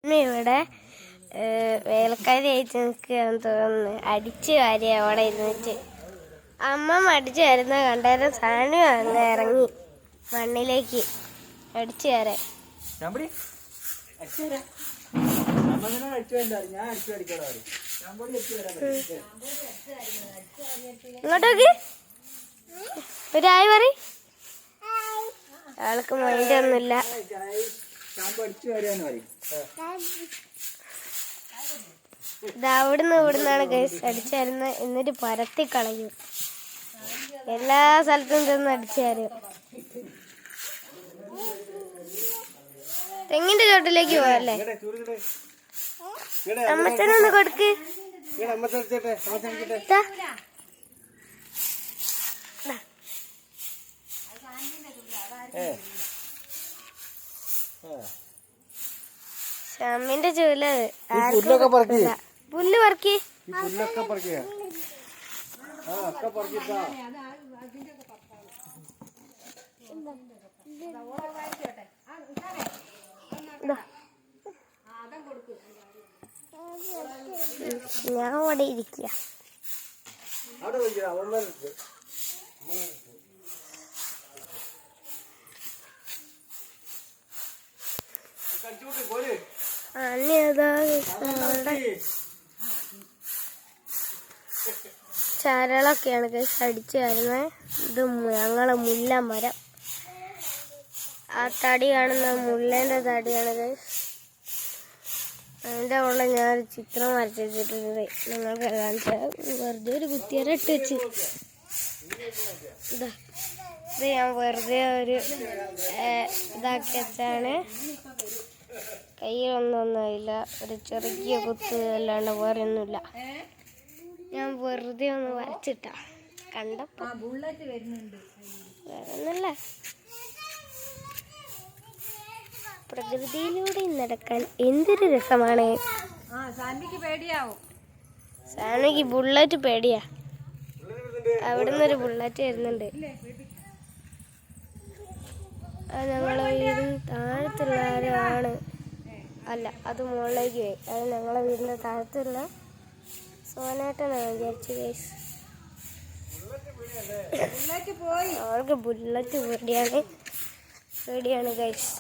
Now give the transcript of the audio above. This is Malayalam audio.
ഇവിടെ വേലക്കാരി ആയിട്ട് നിൽക്കുകയാണെന്ന് തോന്നുന്നു. അടിച്ചു വാരിയ അവിടെ ഇരുന്നിട്ട് അമ്മ അടിച്ചു വരുന്ന കണ്ടേരം സാനു അങ്ങ് ഇറങ്ങി മണ്ണിലേക്ക് അടിച്ചു കയറാൻ. ഇങ്ങോട്ടോക്ക് ഒരായി പറ. ആൾക്ക് മൈൻഡ് ഒന്നുമില്ല. ഇത് ഇവിടുന്നാണ് ഗൈസ് അടിച്ചു വരുന്നത്. എന്നിട്ട് പരത്തി കളയും. എല്ലാ സ്ഥലത്തും ചെന്ന് അടിച്ചു തരും. തെങ്ങിന്റെ ചോട്ടിലേക്ക് പോവല്ലേ? അമ്മച്ചനൊന്ന് കൊടുക്ക്. ഷമ്മിന്റെ ചൂല പുല്ല് പറക്കി. ഞാൻ അവിടെ ഇരിക്കുക. ചരളൊക്കെയാണ് ഗൈസ് അടിച്ചു വരുന്നത്. ഇത് ഞങ്ങളെ മുല്ല മരം. ആ തടി കാണുന്ന മുല്ലേന്റെ തടിയാണ് ഗൈസ്. അതിൻ്റെ ഉള്ള ഞാനൊരു ചിത്രം വരച്ച് വെച്ചിട്ടുണ്ട്. നിങ്ങൾക്ക് കാണിച്ചാൽ വെറുതെ ഒരു കുത്തിയര ഇട്ട് വെച്ച്. ഇത് ഞാൻ വെറുതെ ഒരു ഇതാക്കി വെച്ചാണ്. കയ്യിലൊന്നുമില്ല. ഒരു ചെറിയ കുത്ത് അല്ലാണ്ട് വേറെ ഒന്നുമില്ല. ഞാൻ വെറുതെ ഒന്ന് വരച്ചിട്ടാ. കണ്ടപ്പോ വേറെ ഒന്നല്ല. പ്രകൃതിയിലൂടെ നടക്കാൻ എന്തൊരു രസമാണ്. സാനിക്ക് ബുള്ളറ്റ് പേടിയാ. അവിടുന്ന് ഒരു ബുള്ളറ്റ് വരുന്നുണ്ട്. അത് ഞങ്ങളെ വീടിന് താഴത്തുള്ള ആരാണ്. അല്ല, അത് മുകളിലേക്ക് പോയി. അത് ഞങ്ങളെ വീടിൻ്റെ താഴത്തുള്ള സോനേട്ടനാണ് വിചാരിച്ചു ഗൈസ്. അവൾക്ക് ബുള്ളറ്റ് പേടിയാണ് ഗൈസ്.